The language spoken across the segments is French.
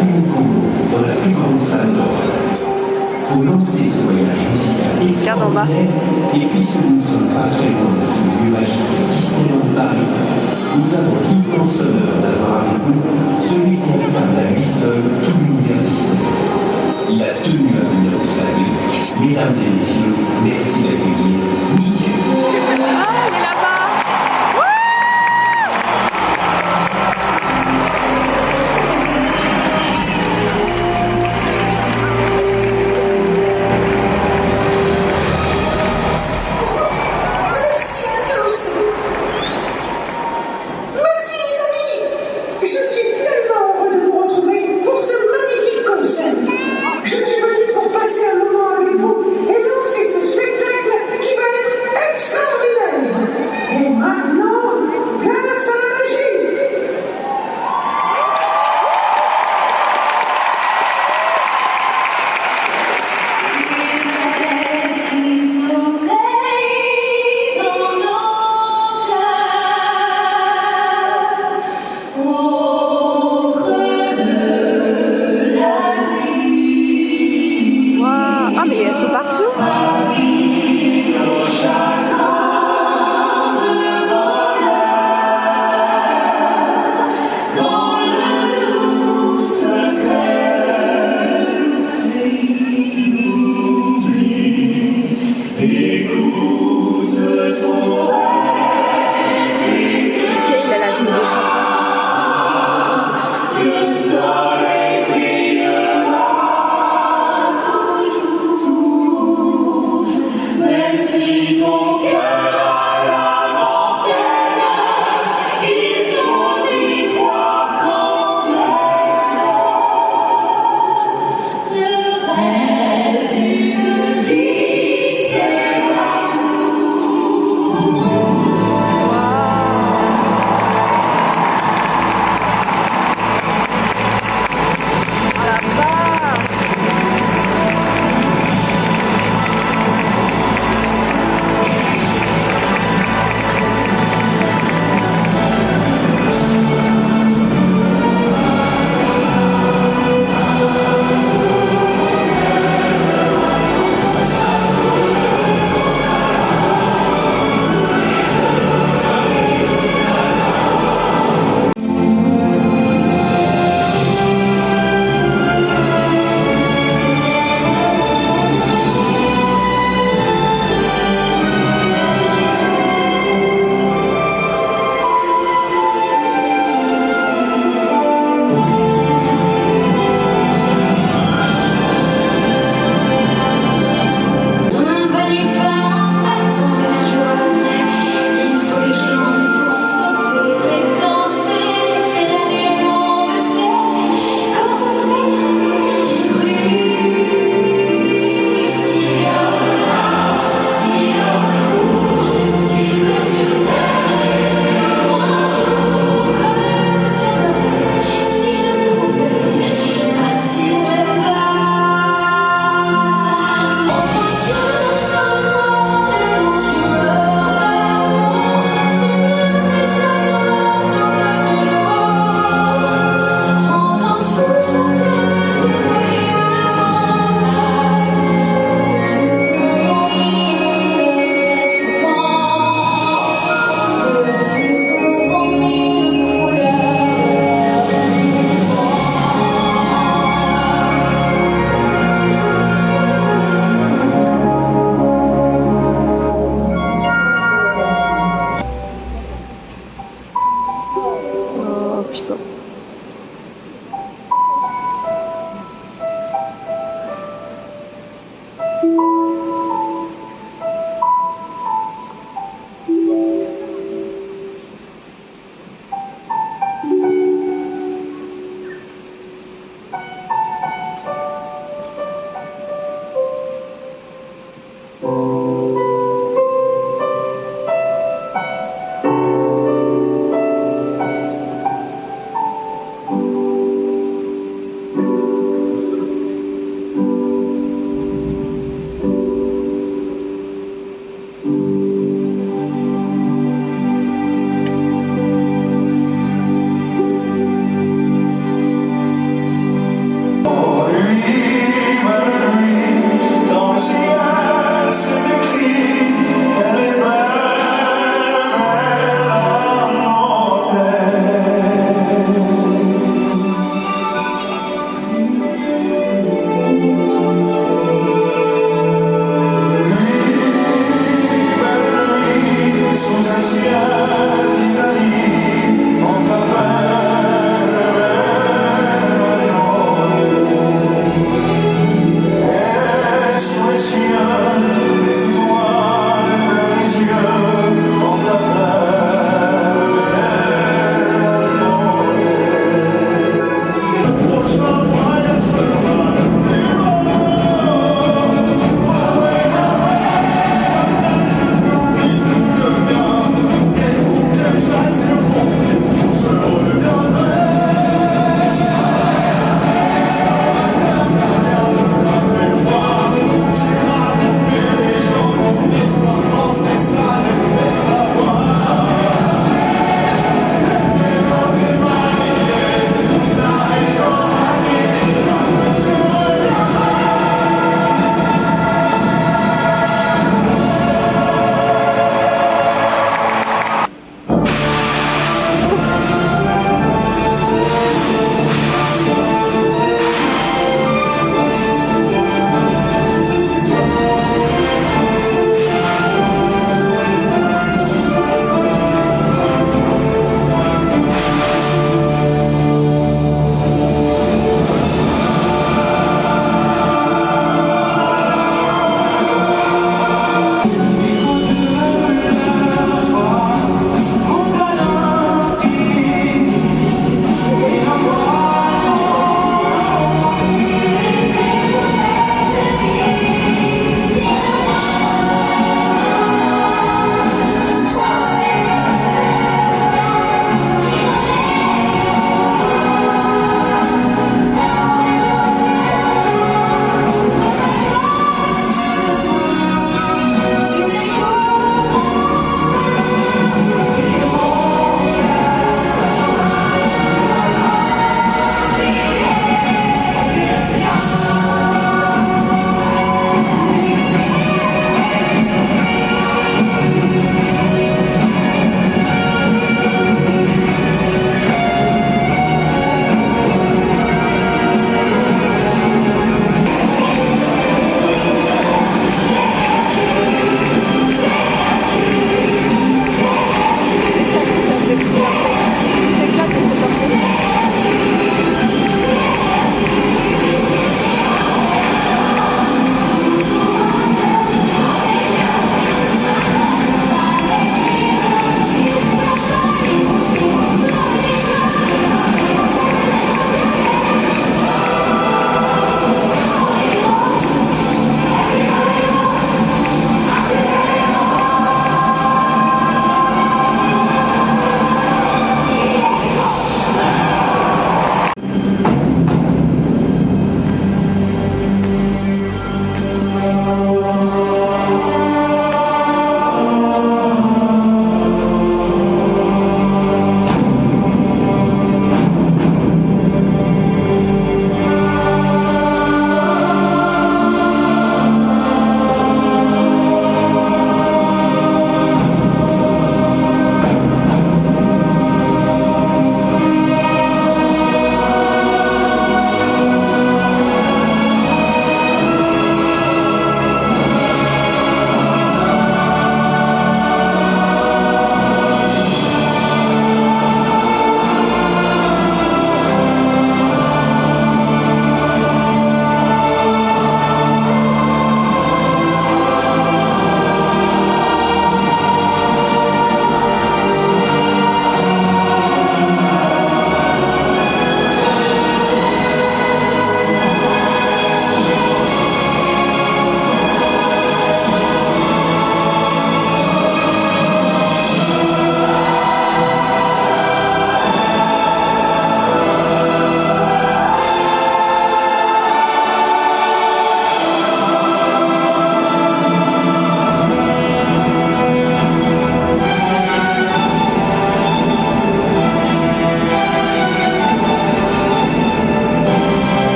uniquement dans la plus grande salle d'or. Pour lancer ce voyage musical extraordinaire, et puisque nous ne sommes pas très loin de ce lieu magique Disneyland Paris, nous avons l'immense honneur d'avoir avec nous celui qui incarne à lui seul tout l'univers Disney. Il a tenu à venir vous saluer. Mesdames et messieurs, merci d'accueillir Mickey. Je suis tellement heureux de vous retrouver pour ce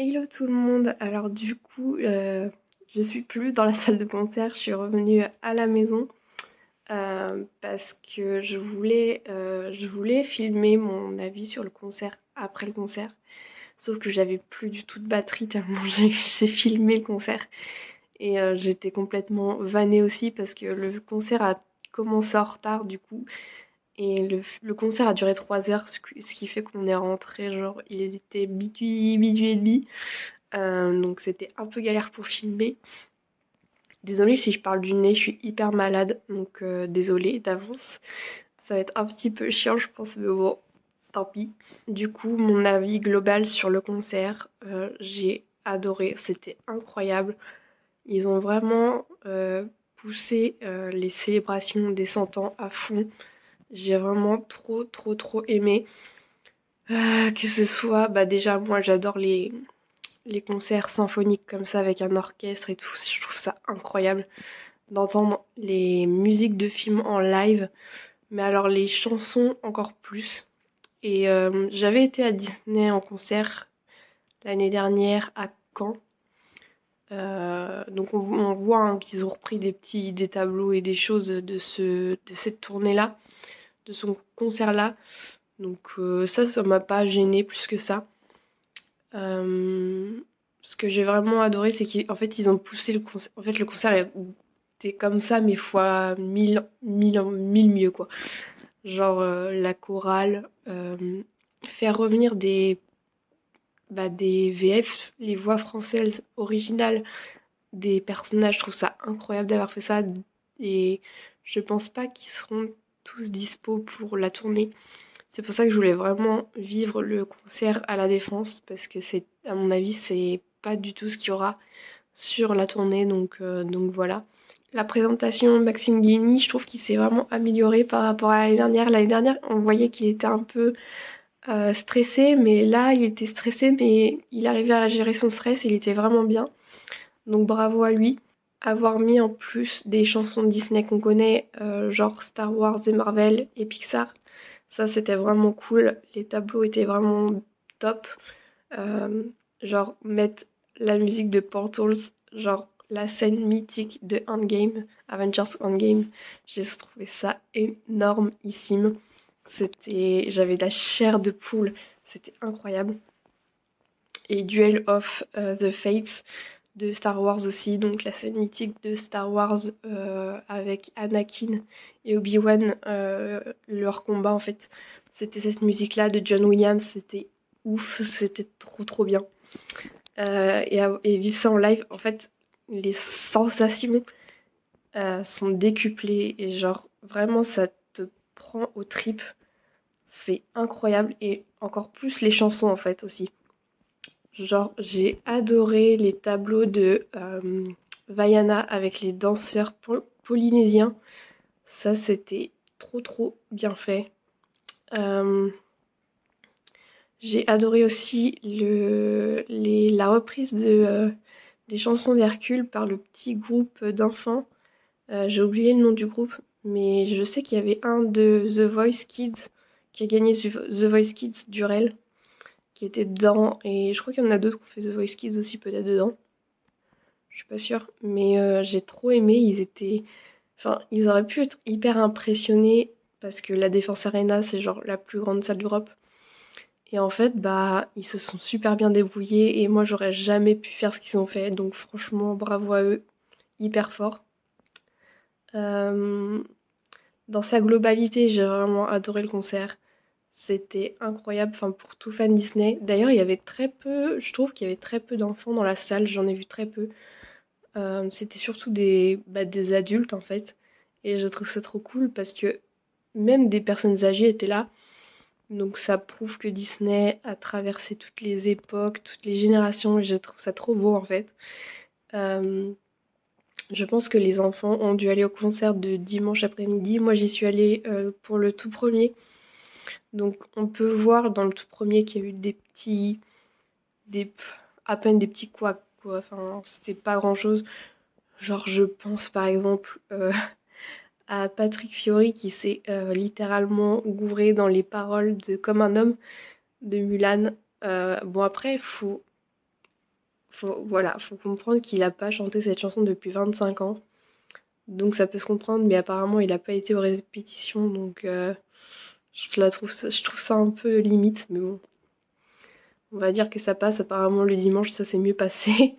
Hello tout le monde, alors du coup je suis plus dans la salle de concert, je suis revenue à la maison parce que je voulais filmer mon avis sur le concert après le concert, sauf que j'avais plus du tout de batterie tellement j'ai filmé le concert et j'étais complètement vannée aussi parce que le concert a commencé en retard du coup et le concert a duré 3 heures, ce qui fait qu'on est rentré genre il était minuit et demi. Donc c'était un peu galère pour filmer. Désolée si je parle du nez, je suis hyper malade, donc désolée d'avance. Ça va être un petit peu chiant je pense, mais bon, tant pis. Du coup, mon avis global sur le concert, j'ai adoré, c'était incroyable. Ils ont vraiment poussé les célébrations des 100 ans à fond. J'ai vraiment trop aimé. Que ce soit, bah déjà moi j'adore les concerts symphoniques comme ça avec un orchestre et tout, je trouve ça incroyable d'entendre les musiques de films en live, mais alors les chansons encore plus. Et j'avais été à Disney en concert l'année dernière à Caen. Donc on voit hein, qu'ils ont repris des tableaux et des choses de cette tournée-là, de son concert-là. Donc ça m'a pas gêné plus que ça. Ce que j'ai vraiment adoré, c'est qu'en fait, ils ont poussé le concert. En fait, le concert était comme ça, mais fois mille mieux, quoi. Genre, la chorale, faire revenir des VF, les voix françaises originales des personnages. Je trouve ça incroyable d'avoir fait ça. Et je pense pas qu'ils seront tous dispo pour la tournée. C'est pour ça que je voulais vraiment vivre le concert à la Défense parce que c'est, à mon avis, c'est pas du tout ce qu'il y aura sur la tournée, donc voilà. La présentation de Maxime Guény, je trouve qu'il s'est vraiment amélioré par rapport à l'année dernière. L'année dernière, on voyait qu'il était un peu stressé, mais là, il était stressé, mais il arrivait à gérer son stress, il était vraiment bien. Donc bravo à lui. Avoir mis en plus des chansons de Disney qu'on connaît, genre Star Wars et Marvel et Pixar, ça c'était vraiment cool. Les tableaux étaient vraiment top. Euh, genre mettre la musique de Portals, genre la scène mythique de Endgame, Avengers Endgame. J'ai trouvé ça énormissime. J'avais de la chair de poule, c'était incroyable. Et Duel of the Fates de Star Wars aussi, donc la scène mythique de Star Wars avec Anakin et Obi-Wan, leur combat en fait. C'était cette musique-là de John Williams, c'était ouf, c'était trop bien. Et vivre ça en live, en fait, les sensations sont décuplées et genre vraiment ça te prend aux tripes. C'est incroyable et encore plus les chansons en fait aussi. Genre j'ai adoré les tableaux de Vaiana avec les danseurs polynésiens. Ça c'était trop bien fait. Euh, j'ai adoré aussi la reprise des chansons d'Hercule par le petit groupe d'enfants. J'ai oublié le nom du groupe, mais je sais qu'il y avait un de The Voice Kids qui a gagné The Voice Kids Durel qui était dedans, et je crois qu'il y en a d'autres qui ont fait The Voice Kids aussi peut-être dedans. Je suis pas sûre, mais j'ai trop aimé. Enfin, ils auraient pu être hyper impressionnés parce que la Défense Arena c'est genre la plus grande salle d'Europe. Et en fait, bah, ils se sont super bien débrouillés et moi j'aurais jamais pu faire ce qu'ils ont fait. Donc franchement, bravo à eux, hyper fort. Euh, Dans sa globalité, j'ai vraiment adoré le concert. C'était incroyable, enfin pour tout fan Disney. D'ailleurs, il y avait très peu, je trouve qu'il y avait très peu d'enfants dans la salle, j'en ai vu très peu. C'était surtout des adultes en fait. Et je trouve ça trop cool parce que même des personnes âgées étaient là. Donc ça prouve que Disney a traversé toutes les époques, toutes les générations, et je trouve ça trop beau en fait. Euh, je pense que les enfants ont dû aller au concert de dimanche après-midi. Moi j'y suis allée pour le tout premier. Donc on peut voir dans le tout premier qu'il y a eu des, à peine des petits couacs, quoi. Enfin, c'était pas grand-chose. Genre je pense par exemple à Patrick Fiori qui s'est littéralement gouré dans les paroles de Comme un homme de Mulan. Bon après, faut comprendre qu'il a pas chanté cette chanson depuis 25 ans. Donc ça peut se comprendre, mais apparemment il a pas été aux répétitions, donc je trouve ça un peu limite, mais bon. On va dire que ça passe, apparemment le dimanche ça s'est mieux passé.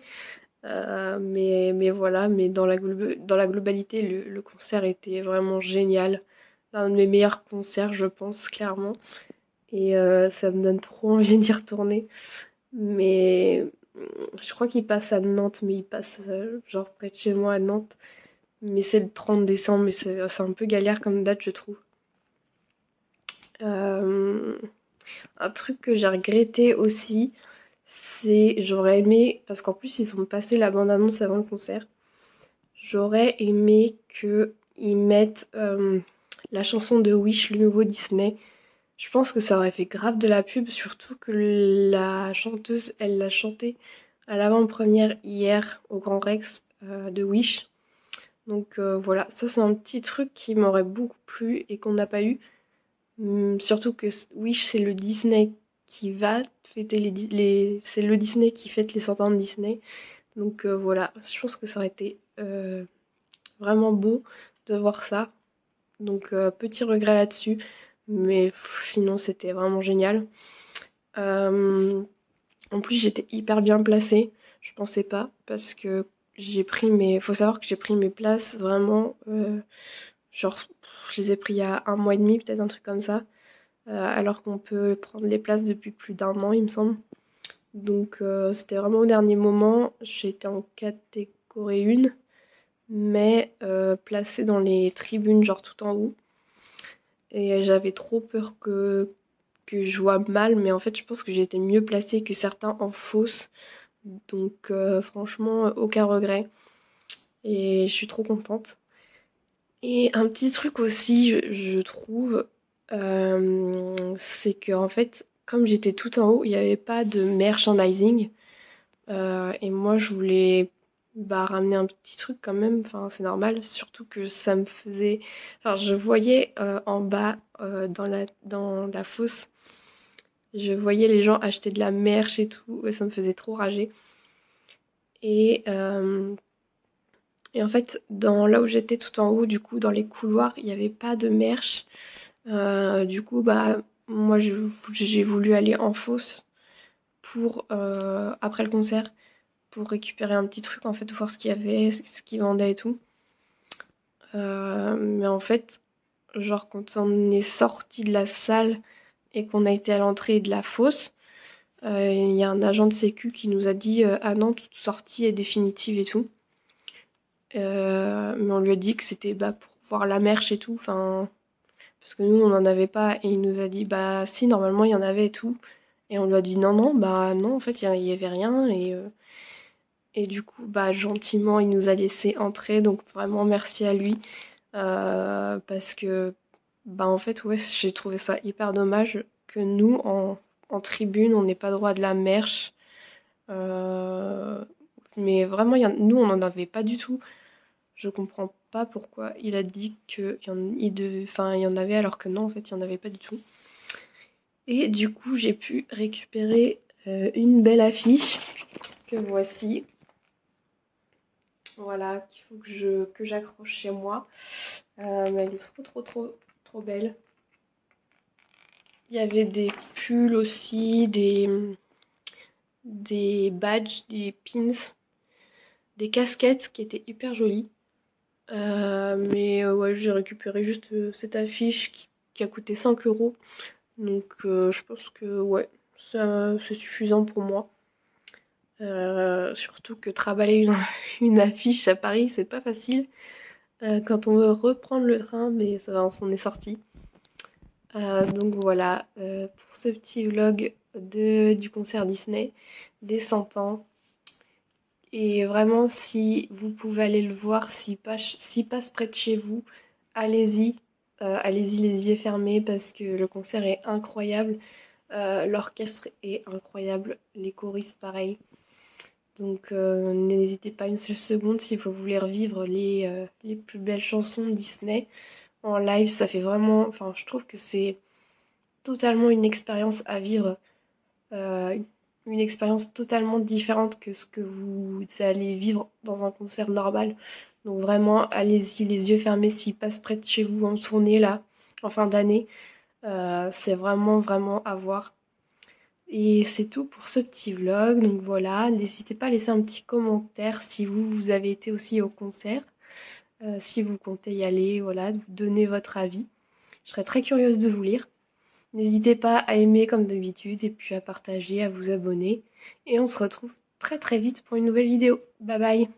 Mais voilà, mais dans la globalité, le concert était vraiment génial. L'un de mes meilleurs concerts, je pense, clairement. Et ça me donne trop envie d'y retourner. Mais je crois qu'il passe à Nantes, mais il passe genre près de chez moi à Nantes. Mais c'est le 30 décembre, mais c'est un peu galère comme date, je trouve. Euh, un truc que j'ai regretté aussi, j'aurais aimé, parce qu'en plus ils ont passé la bande-annonce avant le concert, j'aurais aimé qu'ils mettent la chanson de Wish, le nouveau Disney. Je pense que ça aurait fait grave de la pub, surtout que la chanteuse, elle l'a chanté à l'avant-première hier au Grand Rex de Wish. Donc voilà, ça c'est un petit truc qui m'aurait beaucoup plu et qu'on n'a pas eu. Surtout que Wish c'est le Disney qui va fêter c'est le Disney qui fête les 100 ans de Disney. Donc voilà, je pense que ça aurait été vraiment beau de voir ça. Donc petit regret là-dessus. Mais sinon c'était vraiment génial. En plus j'étais hyper bien placée. Je pensais pas parce que faut savoir que j'ai pris mes places vraiment genre je les ai pris il y a un mois et demi, peut-être un truc comme ça. Alors qu'on peut prendre les places depuis plus d'un an, il me semble. Donc c'était vraiment au dernier moment. J'étais en catégorie 1, mais placée dans les tribunes, genre tout en haut. Et j'avais trop peur que je vois mal, mais en fait je pense que j'ai été mieux placée que certains en fausse. Donc franchement, aucun regret. Et je suis trop contente. Et un petit truc aussi, je trouve, c'est que en fait, comme j'étais tout en haut, il n'y avait pas de merchandising. Et moi, je voulais ramener un petit truc quand même. Enfin, c'est normal, surtout que ça me faisait. Enfin, je voyais en bas dans la fosse, je voyais les gens acheter de la merch et tout, et ça me faisait trop rager. Et Et en fait, là où j'étais tout en haut, du coup, dans les couloirs, il n'y avait pas de merch. Du coup, bah, moi, j'ai voulu aller en fosse après le concert, pour récupérer un petit truc, en fait, voir ce qu'il y avait, ce qu'ils vendaient et tout. Mais en fait, genre, quand on est sorti de la salle et qu'on a été à l'entrée de la fosse, il y a un agent de sécu qui nous a dit ah non, toute sortie est définitive et tout. Mais on lui a dit que c'était bah, pour voir la merch et tout, enfin, parce que nous on n'en avait pas, et il nous a dit bah si, normalement il y en avait et tout. Et on lui a dit non, non, bah non, en fait il y avait rien, et du coup, bah gentiment il nous a laissé entrer, donc vraiment merci à lui. Parce que bah en fait ouais, j'ai trouvé ça hyper dommage que nous en tribune on n'ait pas droit de la merch. Euh, mais vraiment nous on n'en avait pas du tout. Je comprends pas pourquoi il a dit qu'il y enfin, il y en avait alors que non, en fait il y en avait pas du tout. Et du coup j'ai pu récupérer une belle affiche que voici. Voilà, qu'il faut que j'accroche chez moi. Mais elle est trop belle. Il y avait des pulls aussi, des badges, des pins, des casquettes qui étaient hyper jolies. Mais ouais, j'ai récupéré juste cette affiche qui a coûté 5 euros. Donc je pense que ouais, ça c'est suffisant pour moi. Surtout que travailler une affiche à Paris, c'est pas facile. Quand on veut reprendre le train, mais ça va, on s'en est sorti. Donc voilà, pour ce petit vlog du concert Disney des 100 ans. Et vraiment, si vous pouvez aller le voir, s'il passe près de chez vous, allez-y. Allez-y les yeux fermés parce que le concert est incroyable. L'orchestre est incroyable, les choristes pareil. Donc n'hésitez pas une seule seconde si vous voulez revivre les plus belles chansons de Disney en live. Ça fait vraiment... Enfin, je trouve que c'est totalement une expérience à vivre. Euh, une expérience totalement différente que ce que vous allez vivre dans un concert normal. Donc vraiment, allez-y les yeux fermés s'il passe près de chez vous en tournée là, en fin d'année. C'est vraiment à voir. Et c'est tout pour ce petit vlog. Donc voilà, n'hésitez pas à laisser un petit commentaire si vous avez été aussi au concert. Si vous comptez y aller, voilà, vous donner votre avis. Je serais très curieuse de vous lire. N'hésitez pas à aimer comme d'habitude et puis à partager, à vous abonner. Et on se retrouve très vite pour une nouvelle vidéo. Bye bye!